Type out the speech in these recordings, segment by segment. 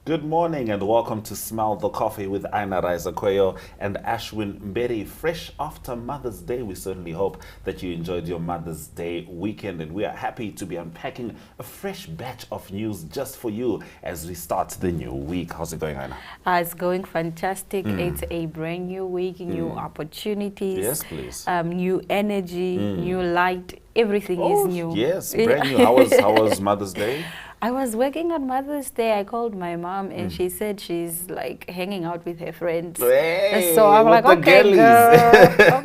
Good morning and welcome to Smell the Coffee with Aina Raisa Koyo and Ashwin Mberi. Fresh after Mother's Day, we certainly hope that you enjoyed your Mother's Day weekend, and we are happy to be unpacking a fresh batch of news just for you as we start the new week. How's it going, Aina? It's going fantastic. It's a brand new week, new opportunities. Yes, please. New energy, new light. Everything is new. Yes, brand new. How was Mother's Day? I was working on Mother's Day. I called my mom and she said she's like hanging out with her friends. Hey, so I'm like, okay, girl,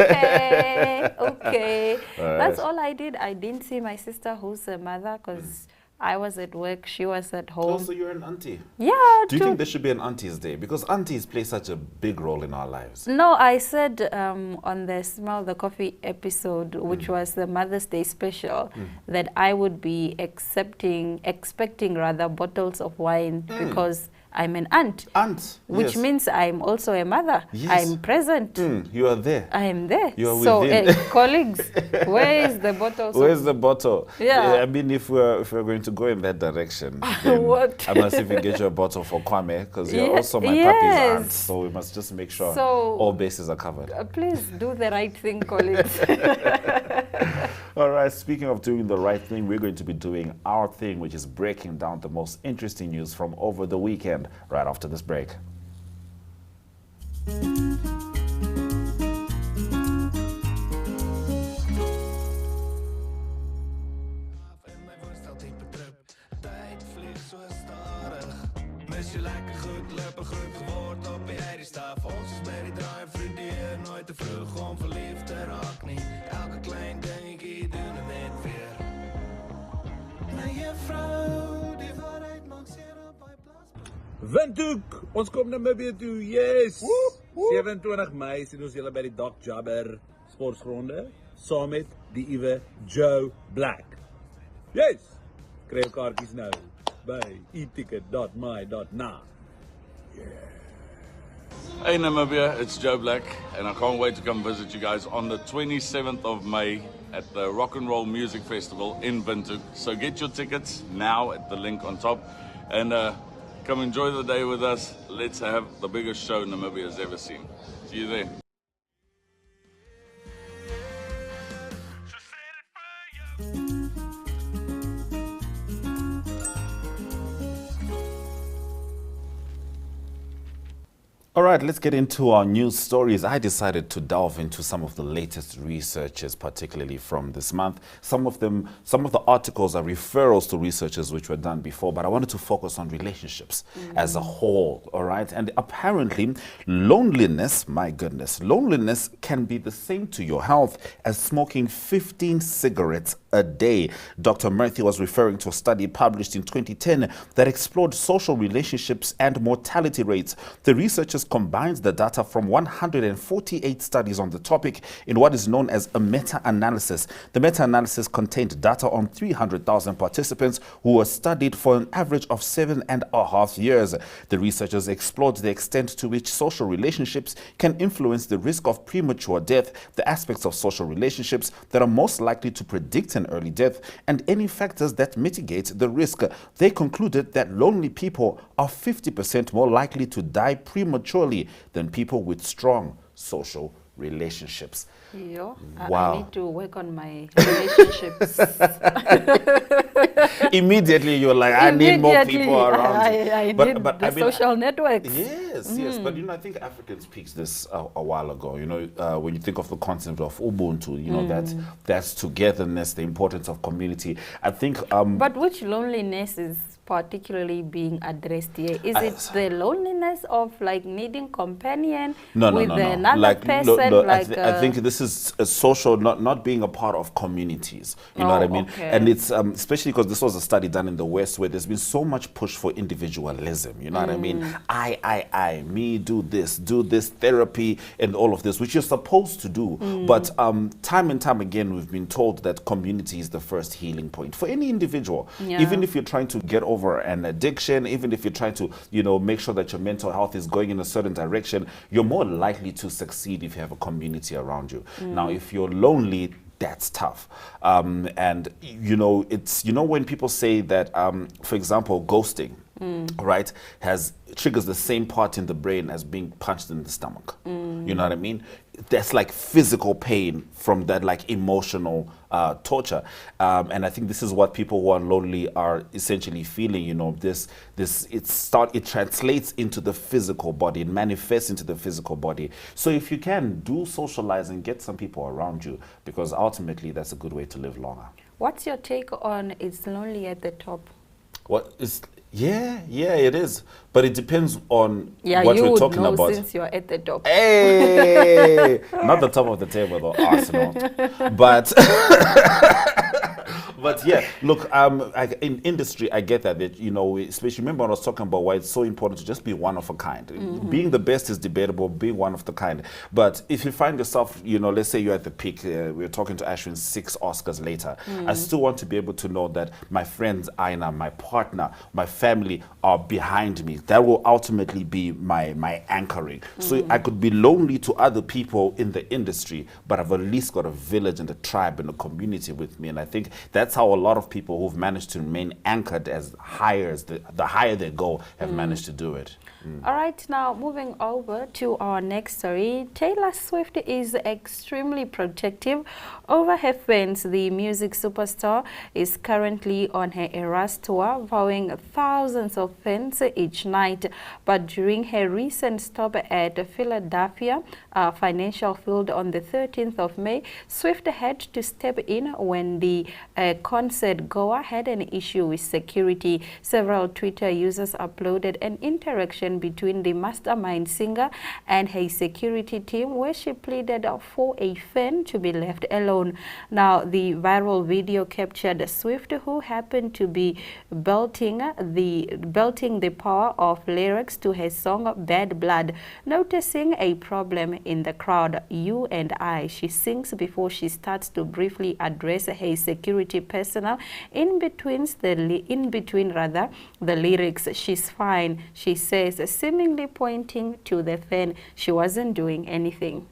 okay. All That's right. all I did. I didn't see my sister, who's a mother, because I was at work. She was at home. Also, you're an auntie. Yeah. Do you think there should be an Auntie's Day? Because aunties play such a big role in our lives. No, I said on the Smell the Coffee episode, which was the Mother's Day special, that I would be expecting rather bottles of wine because I'm an aunt. Aunt, Which yes. means I'm also a mother. Yes. I'm present. You are there. I am there. You are so, within. colleagues, where is the bottle? Where's the bottle? Yeah. I mean, if we're going to go in that direction, then What? I must even get you a bottle for Kwame, because you're Yeah, also my yes. puppy's aunt. So we must just make sure So- all bases are covered. Please do the right thing, colleagues. All right, speaking of doing the right thing, we're going to be doing our thing, which is breaking down the most interesting news from over the weekend, right after this break. Mis je lekker goed, lopen goed geworden op jij die staat. Ons is met die draai, vriendin, nooit te vroeg om verliefd te raken niet. Elke klein dingetje doen het net weer. Mijn juffrouw, die waarheid maakt zeer op bij plaats. Windhoek, ons kom Namibië toe, yes! 27 Mei sien ons julle by die Doc Jabber sportgronde saam met die Iwe Joe Black. Yes! Kry jou kaartjies nou by eticket.my.na. Hey Namibia, it's Joe Black, and I can't wait to come visit you guys on the 27th of May at the Rock and Roll Music Festival in Windhoek. So get your tickets now at the link on top, and come enjoy the day with us. Let's have the biggest show Namibia has ever seen. See you there. All right, let's get into our news stories. I decided to delve into some of the latest researches, particularly from this month. Some of the articles are referrals to researches which were done before, but I wanted to focus on relationships as a whole, all right? And apparently, loneliness, my goodness, loneliness can be the same to your health as smoking 15 cigarettes a day. Dr. Murthy was referring to a study published in 2010 that explored social relationships and mortality rates. The researchers combined the data from 148 studies on the topic in what is known as a meta-analysis. The meta-analysis contained data on 300,000 participants who were studied for an average of 7.5 years. The researchers explored the extent to which social relationships can influence the risk of premature death, the aspects of social relationships that are most likely to predict an early death, and any factors that mitigate the risk. They concluded that lonely people are 50% more likely to die prematurely than people with strong social relationships. Yo, Wow. I need to work on my relationships. Immediately you're like, I need more people around. I need the social networks. Yes, yes. But, I think Africans picked this a while ago. When you think of the concept of Ubuntu, that's togetherness, the importance of community. I think... But which loneliness is particularly being addressed here? Is it the loneliness of like needing companion with another person? I think this is a social, not being a part of communities. You know what I mean? Okay. And it's especially because this was a study done in the West where there's been so much push for individualism. You know what I mean? I, me, do this, therapy and all of this, which you're supposed to do. But time and time again, we've been told that community is the first healing point for any individual. Yeah. Even if you're trying to get over an addiction, even if you're trying to, make sure that your mental health is going in a certain direction, you're more likely to succeed if you have a community around you. Now, if you're lonely, that's tough. And, it's, when people say that, for example, ghosting, right, triggers the same part in the brain as being punched in the stomach. You know what I mean? That's like physical pain from that like emotional torture. And I think this is what people who are lonely are essentially feeling, you know, it translates into the physical body, it manifests into the physical body. So if you can, do socialize and get some people around you, because ultimately that's a good way to live longer. What's your take on it's lonely at the top? Yeah, it is. But it depends on what you we're would talking know about. Since you're at the top. Hey, not the top of the table though, Arsenal. But but yeah, look, in industry, I get that, you know, especially remember when I was talking about why it's so important to just be one of a kind. Being the best is debatable, being one of the kind. But if you find yourself, you know, let's say you're at the peak, we're talking to Ashwin 6 Oscars later, I still want to be able to know that my friends, Aina, my partner, my family are behind me. That will ultimately be my anchoring. So I could be lonely to other people in the industry, but I've at least got a village and a tribe and a community with me. And I think that's how a lot of people who've managed to remain anchored as higher as the higher they go have managed to do it. All right, now moving over to our next story. Taylor Swift is extremely protective over her fans. The music superstar is currently on her Eras tour, vowing thousands of fans each night. But during her recent stop at Philadelphia Financial Field on the 13th of May, Swift had to step in when the concert goer had an issue with security. Several Twitter users uploaded an interaction between the mastermind singer and her security team, where she pleaded for a fan to be left alone. Now, the viral video captured Swift, who happened to be belting the power of lyrics to her song Bad Blood. Noticing a problem in the crowd, "You and I," she sings before she starts to briefly address her security personnel in between the lyrics. "She's fine," she says, seemingly pointing to the fan. She wasn't doing anything.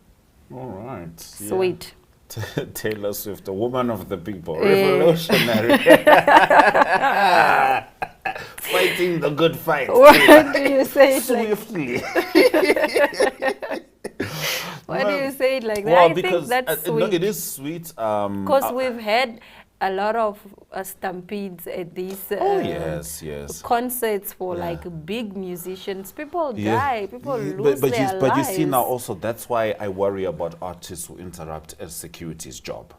All right. Sweet. Yeah. Taylor Swift, a woman of the people, revolutionary. Fighting the good fight. What do you say it swiftly? Why do you say it like that? Well, I because think that's sweet. no, it is sweet. Because we've had a lot of stampedes at these yes. concerts for like big musicians. People die, people lose but their But you lives. see now also, that's why I worry about artists who interrupt a security's job.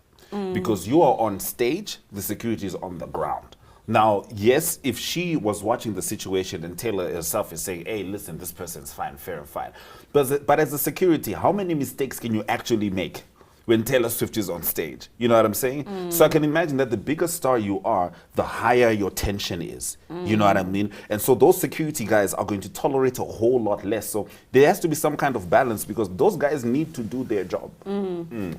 Because you are on stage, the security is on the ground. Now, yes, if she was watching the situation and Taylor herself is saying, "Hey, listen, this person's fine, fair and fine." But as a security, how many mistakes can you actually make when Taylor Swift is on stage? You know what I'm saying? So I can imagine that the bigger star you are, the higher your tension is. You know what I mean? And so those security guys are going to tolerate a whole lot less. So there has to be some kind of balance, because those guys need to do their job.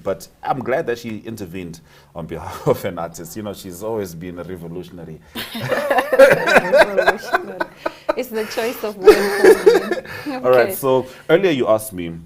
But I'm glad that she intervened on behalf of an artist. You know, she's always been a revolutionary. It's the choice of word. All right, so earlier you asked me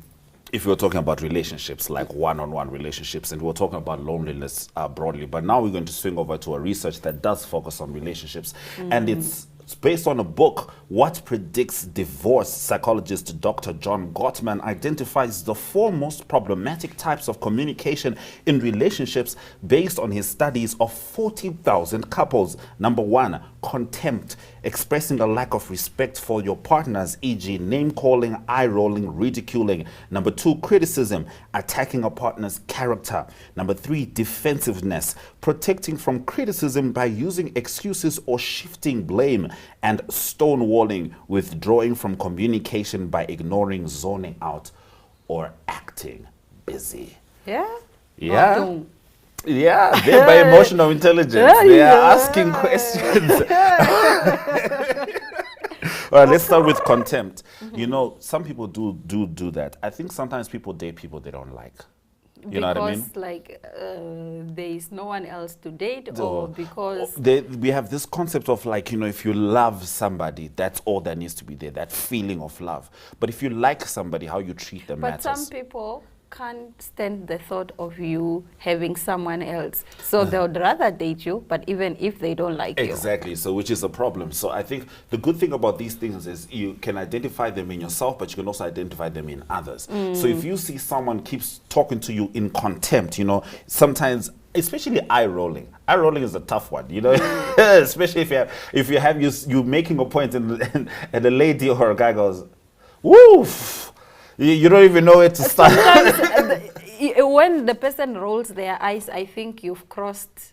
if we were talking about relationships, like one-on-one relationships, and we were talking about loneliness broadly. But now we're going to swing over to a research that does focus on relationships. And it's based on a book, What Predicts Divorce. Psychologist Dr. John Gottman identifies the 4 most problematic types of communication in relationships based on his studies of 40,000 couples. Number 1, contempt, expressing a lack of respect for your partners, e.g. name-calling, eye-rolling, ridiculing. Number 2, criticism, attacking a partner's character. Number 3, defensiveness, protecting from criticism by using excuses or shifting blame. And stonewalling, withdrawing from communication by ignoring, zoning out, or acting busy. Yeah? Yeah. Yeah, thereby emotional intelligence. They are asking questions. All right, let's start with contempt. You know, some people do that. I think sometimes people date people they don't like. You know what I mean? Because like there is no one else to date, or because we have this concept of like, you know, if you love somebody, that's all that needs to be there, that feeling of love. But if you like somebody, how you treat them but matters. some people can't stand the thought of you having someone else. So they would rather date you, but even if they don't like you. Exactly. So which is a problem. So I think the good thing about these things is you can identify them in yourself, but you can also identify them in others. So if you see someone keeps talking to you in contempt, sometimes, especially eye rolling. Eye rolling is a tough one, especially if you making a point and a lady or a guy goes, woof, you don't even know where to start. Sometimes when the person rolls their eyes, I think you've crossed.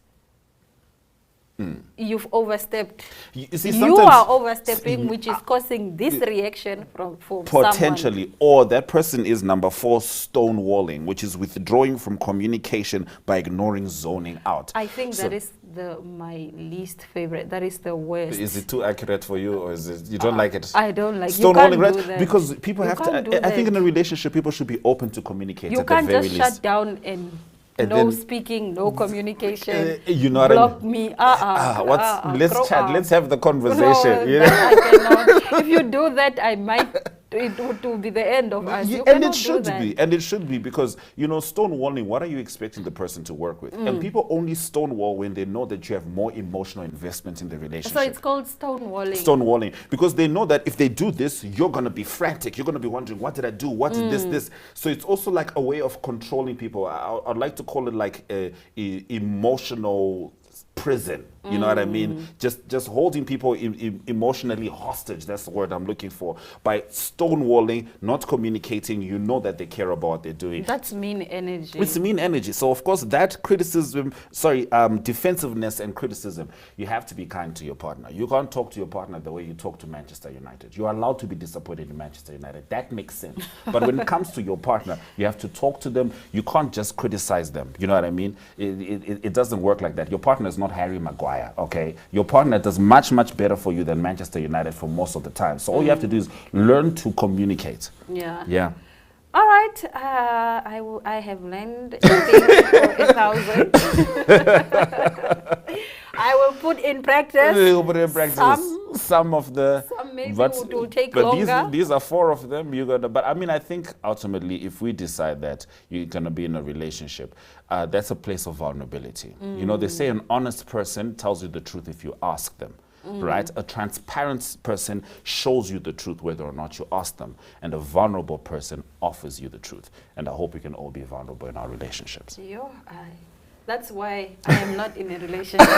You've overstepped. You see, you sometimes are overstepping, which is causing this reaction from potentially, someone. or that person is number 4, stonewalling, which is withdrawing from communication by ignoring, zoning out. I think that is my least favorite. That is the worst. Is it too accurate for you, or is it you don't like it? I don't like stonewalling, you can't do that. Because people You have can't to. do I think in that. a relationship, people should be open to communicate. You at can't the very just least. shut down and And no then- speaking, no communication. You know what I block mean? me. Let's grow chat. up. Let's have the No, conversation. that I cannot. If you do that, I might. It would be the end of us. You And cannot it should do that. be, and it should be, because stonewalling. What are you expecting the person to work with? And people only stonewall when they know that you have more emotional investment in the relationship. So it's called stonewalling. Stonewalling, because they know that if they do this, you're gonna be frantic. You're gonna be wondering, what did I do? What did this? So it's also like a way of controlling people. I'd like to call it like a emotional prison. You know what I mean? Just holding people emotionally hostage. That's the word I'm looking for. By stonewalling, not communicating, you know that they care about what they're doing. That's mean energy. It's mean energy. So of course that defensiveness and criticism, you have to be kind to your partner. You can't talk to your partner the way you talk to Manchester United. You are allowed to be disappointed in Manchester United. That makes sense. But when it comes to your partner, you have to talk to them. You can't just criticize them. You know what I mean? It doesn't work like that. Your partner is not Harry Maguire. Okay, your partner does much better for you than Manchester United for most of the time. So all you have to do is learn to communicate. Yeah. All right. I have learned a thing for 1,000. I will put in practice. Some of the. Some maybe but will take but longer. These are 4 of them. But I mean, I think ultimately, if we decide that you're gonna be in a relationship, that's a place of vulnerability. They say an honest person tells you the truth if you ask them. Right? A transparent person shows you the truth whether or not you ask them, and a vulnerable person offers you the truth. And I hope we can all be vulnerable in our relationships. That's why I am not in a relationship.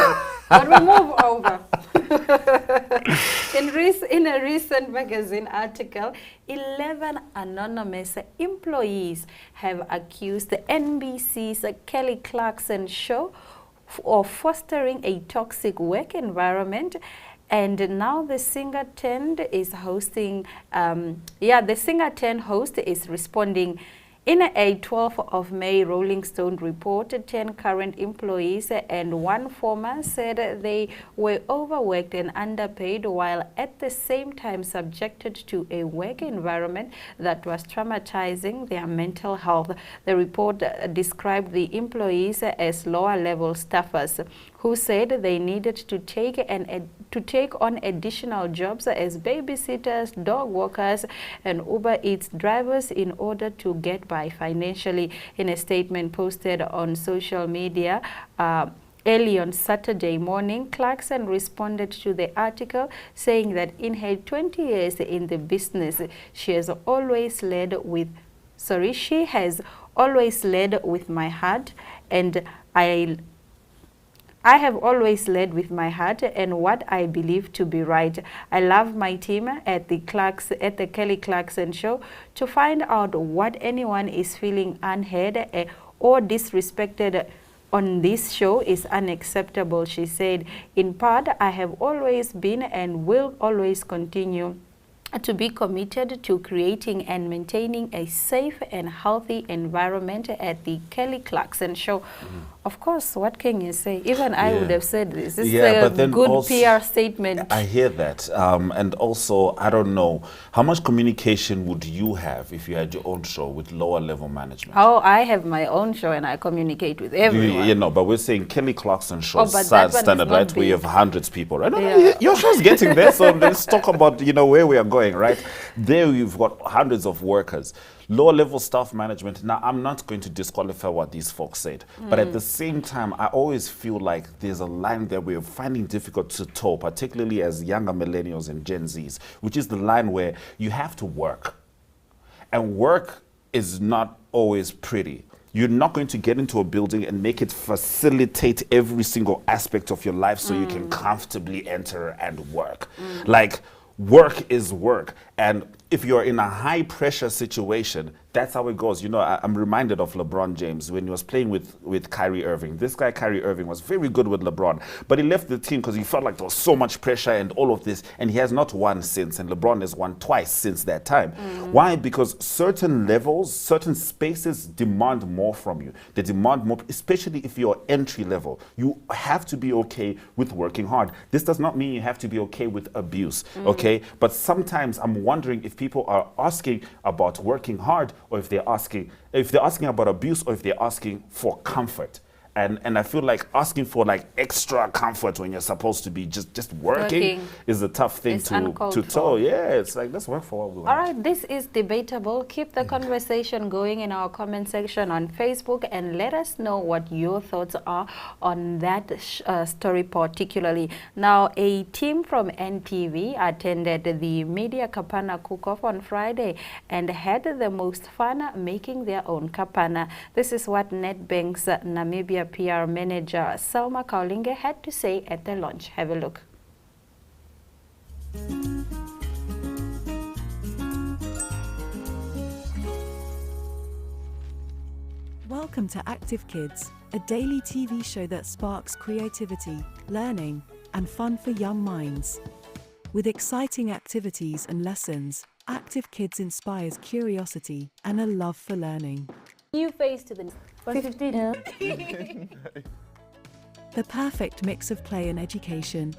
But we move over. In a recent magazine article, 11 anonymous employees have accused the NBC's Kelly Clarkson show of fostering a toxic work environment. And now the singer turned is hosting, the singer turned host is responding. In a 12th of May Rolling Stone report, 10 current employees and 1 former said they were overworked and underpaid, while at the same time subjected to a work environment that was traumatizing their mental health. The report described the employees as lower-level staffers who said they needed to take on additional jobs as babysitters, dog walkers, and Uber Eats drivers in order to get by financially. In a statement posted on social media early on Saturday morning, Clarkson responded to the article, saying that in her 20 years in the business, she has always led with my heart, and I have always led with my heart and what I believe to be right. I love my team at the Kelly Clarkson show. To find out what anyone is feeling unheard or disrespected on this show is unacceptable, she said. In part, I have always been and will always continue to be committed to creating and maintaining a safe and healthy environment at the Kelly Clarkson show. Of course, what can you say? Even I would have said this. This is a good also, PR statement. I hear that. And also, I don't know, how much communication would you have if you had your own show with lower level management? Oh, I have my own show and I communicate with everyone. But we're saying Kelly Clarkson show standard, right? We have hundreds of people, right? Your show's getting there, so let's talk about, where we are going, right? There you've got hundreds of workers. Lower level staff management. Now, I'm not going to disqualify what these folks said, but at the same time, I always feel like there's a line that we're finding difficult to toe, particularly as younger millennials and Gen Zs, which is the line where you have to work. And work is not always pretty. You're not going to get into a building and make it facilitate every single aspect of your life so you can comfortably enter and work. Like, work is work. And if you're in a high pressure situation, that's how it goes. You know, I'm reminded of LeBron James when he was playing with Kyrie Irving. This guy, Kyrie Irving, was very good with LeBron, but he left the team because he felt like there was so much pressure and all of this, and he has not won since, and LeBron has won twice since that time. Why? Because certain levels, certain spaces demand more from you. They demand more, especially if you're entry level. You have to be okay with working hard. This does not mean you have to be okay with abuse, okay? But sometimes I'm wondering if people are asking about working hard, or if they're asking about abuse, or if they're asking for comfort. And I feel like asking for like extra comfort when you're supposed to be just working is a tough thing to tell. Yeah, it's like, let's work for what we want. All right, this is debatable. Keep the conversation going in our comment section on Facebook, and let us know what your thoughts are on that story particularly. Now, a team from NTV attended the Media Kapana cook-off on Friday and had the most fun making their own kapana. This is what Nedbank's Namibia PR manager Selma Kaulinge had to say at the launch. Have a look. Welcome to Active Kids, a daily TV show that sparks creativity, learning, and fun for young minds. With exciting activities and lessons, Active Kids inspires curiosity and a love for learning. New face to the 15. The perfect mix of play and education.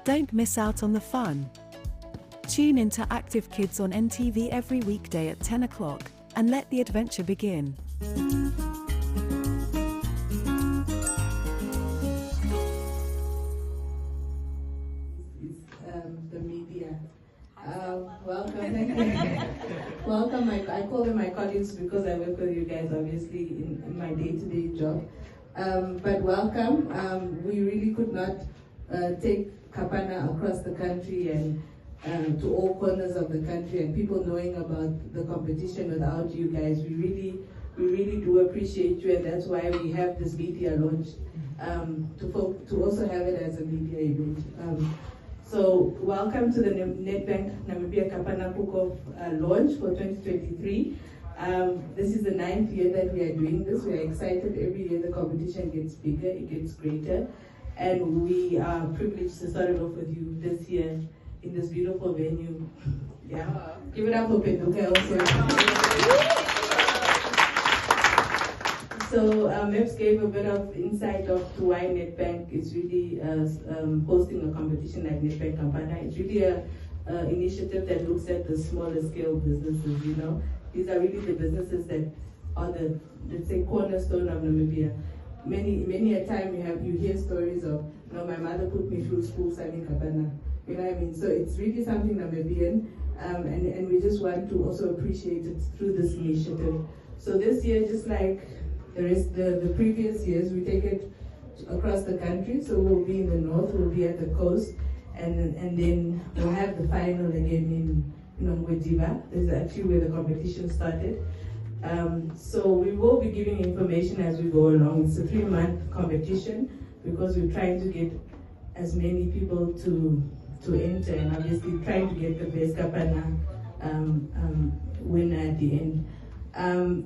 Don't miss out on the fun. Tune into Active Kids on NTV every weekday at 10 o'clock and let the adventure begin. The media. Welcome. Welcome. I call them my colleagues because I work with you guys, obviously, in my day-to-day job. But welcome. We really could not take Kapana across the country and to all corners of the country, and people knowing about the competition without you guys. We really do appreciate you, and that's why we have this media launch, to also have it as a media event. So welcome to the Nedbank Namibia Kapana Cook-Off launch for 2023. This is the 9th year that we are doing this. We are excited. Every year the competition gets bigger, it gets greater. And we are privileged to start it off with you this year in this beautiful venue. Yeah. Give it up for Peduka also. So Meps gave a bit of insight of to why Nedbank is really hosting a competition like Nedbank Kapana. It's really an initiative that looks at the smaller scale businesses, you know. These are really the businesses that are the, let's say, cornerstone of Namibia. Many a time you hear stories of, you know, my mother put me through school signing Kapana. You know what I mean? So it's really something Namibian, and we just want to also appreciate it through this initiative. So this year, just like the previous years, we take it across the country. So we'll be in the north, we'll be at the coast, and then we'll have the final again in Ngwediba. This is actually where the competition started. So we will be giving information as we go along. It's a 3-month competition because we're trying to get as many people to enter, and obviously trying to get the best Kapana winner at the end.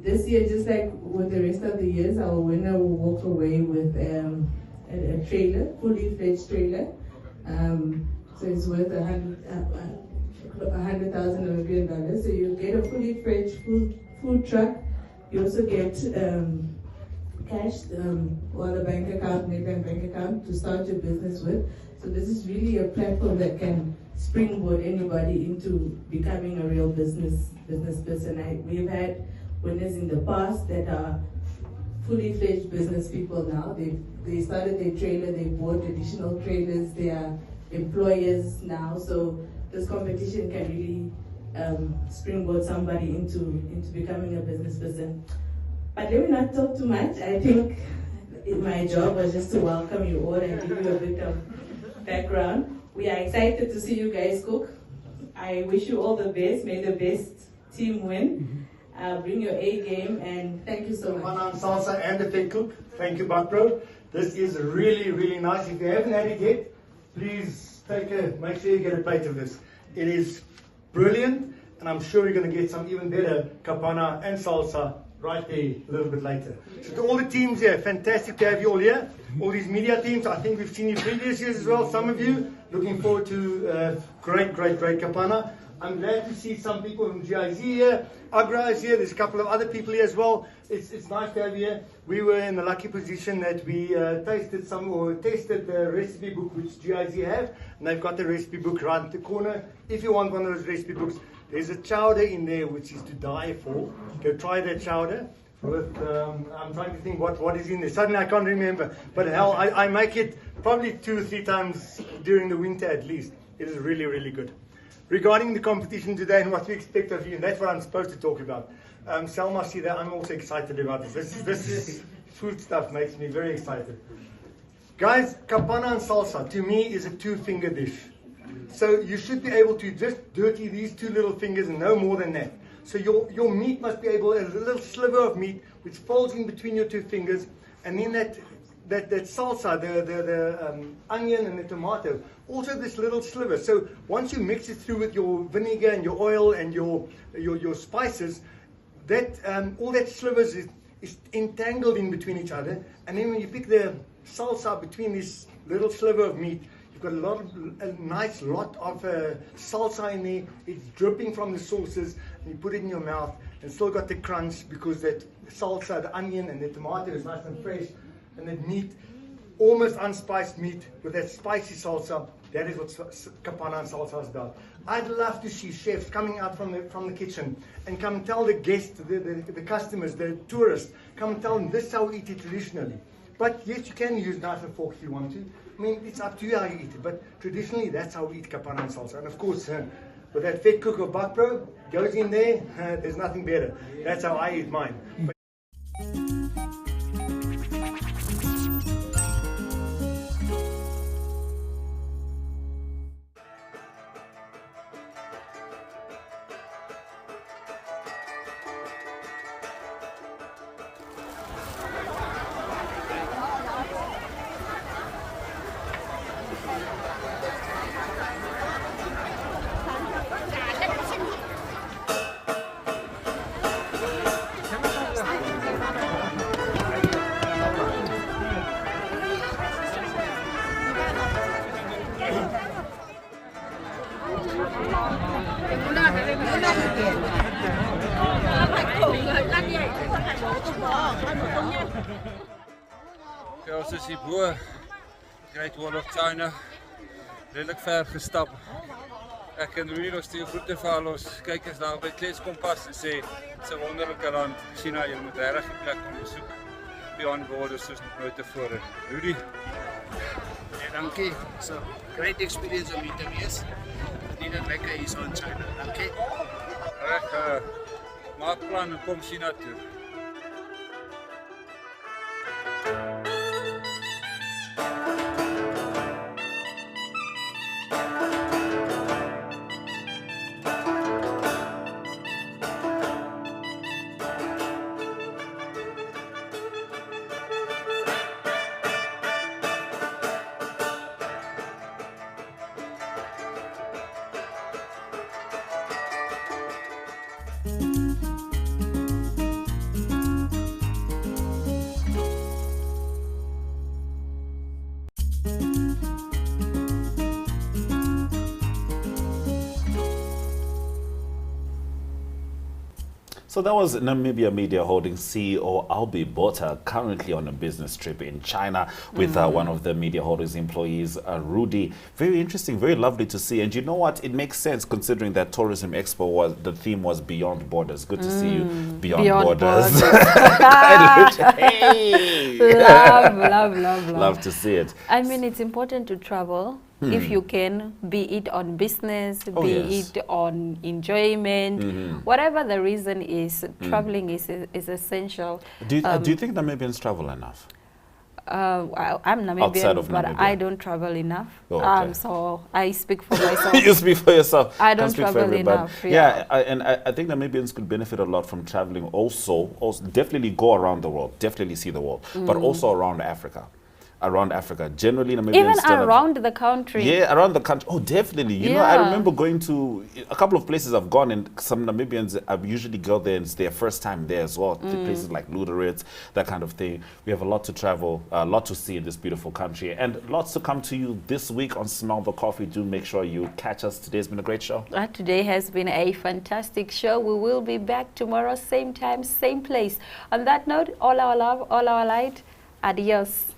This year, just like with the rest of the years, our winner will walk away with a trailer, fully fledged trailer. So it's worth $100,000 Namibian. So you get a fully fledged food truck. You also get cash or a bank account, Nedbank bank account to start your business with. So this is really a platform that can springboard anybody into becoming a real business person. We've had winners in the past that are fully fledged business people now. They started their trailer, they bought additional trailers, they are employers now. So this competition can really springboard somebody into becoming a business person. But let me not talk too much. I think my job was just to welcome you all and give you a bit of background. We are excited to see you guys cook. I wish you all the best. May the best team win. Bring your A game, and thank you so much. Campana salsa and the fed cook. Thank you, Buckbro. This is really, really nice. If you haven't had it yet, please make sure you get a plate of this. It is brilliant, and I'm sure you're going to get some even better campana and salsa right there a little bit later. So to all the teams here, fantastic to have you all here. All these media teams, I think we've seen you previous years as well, some of you. Looking forward to great campana. I'm glad to see some people from GIZ here. Agra is here. There's a couple of other people here as well. It's nice to have you here. We were in the lucky position that we tested the recipe book which GIZ have, and they've got the recipe book right at the corner. If you want one of those recipe books, there's a chowder in there which is to die for. Go try that chowder. With, I'm trying to think what is in there. Suddenly I can't remember. But hell, I make it probably 2 or 3 times during the winter at least. It is really, really good. Regarding the competition today and what we expect of you, and that's what I'm supposed to talk about. Selma, see that I'm also excited about this. This food stuff makes me very excited. Guys, campana and salsa to me is a 2-finger dish. So you should be able to just dirty these 2 little fingers and no more than that. So your meat must be able, a little sliver of meat which falls in between your 2 fingers, and then that salsa, the onion and the tomato, also this little sliver. So once you mix it through with your vinegar and your oil and your spices, that all that slivers is entangled in between each other. And then when you pick the salsa between this little sliver of meat, you've got a nice lot of salsa in there. It's dripping from the sauces, and you put it in your mouth, and still got the crunch because that salsa, the onion and the tomato is nice and fresh. And that meat, almost unspiced meat with that spicy salsa, that is what campana and salsa is about. I'd love to see chefs coming out from the kitchen and come tell the guests, the customers, the tourists, come and tell them this is how we eat it traditionally. But yes, you can use knife and fork if you want to. I mean, it's up to you how you eat it. But traditionally, that's how we eat campana and salsa. And of course, with that fed cook of Buckbro, goes in there, there's nothing better. That's how I eat mine. Ja, ons is hier bo Great Wall of China, redelijk ver gestap. Ek en Rudy ons die groete vir al ons kykers daar by Kletskompas en sê, het is 'n wonderlike land, China, jy moet regtig die plek kom besoek, beyond borders soos nog nooit tevore. Rudy? Ja, dankie, it's a great experience om hier te wees. Nie dat lekker hier so in China, dankie. Reg, maak plan en kom China toe. So that was Namibia Media Holdings CEO Albie Botha, currently on a business trip in China with one of the Media Holdings employees, Rudy. Very interesting, very lovely to see. And you know what? It makes sense considering that Tourism Expo the theme was Beyond Borders. Good to see you beyond borders. Hey. Love. Love to see it. I mean, it's important to travel if you can, be it on business, Oh, be yes. it on enjoyment, whatever the reason is, traveling is essential. Do you think Namibians travel enough? I'm Outside Namibian, of but Namibia. I don't travel enough. Oh, okay. So I speak for myself. You speak for yourself. I don't Can't speak for travel everybody. enough, Yeah, I think Namibians could benefit a lot from traveling. Also, definitely go around the world, definitely see the world, but also around Africa. Generally, Namibians Even still have- around the country. Yeah, around the country. Oh, definitely. You know, I Yeah. remember going to a couple of places I've gone, and some Namibians usually go there and it's their first time there as well. To places like Luderitz, that kind of thing. We have a lot to travel, a lot to see in this beautiful country, and lots to come to you this week on Smell the Coffee. Do make sure you catch us. Today's been a great show. Today has been a fantastic show. We will be back tomorrow, same time, same place. On that note, all our love, all our light. Adios.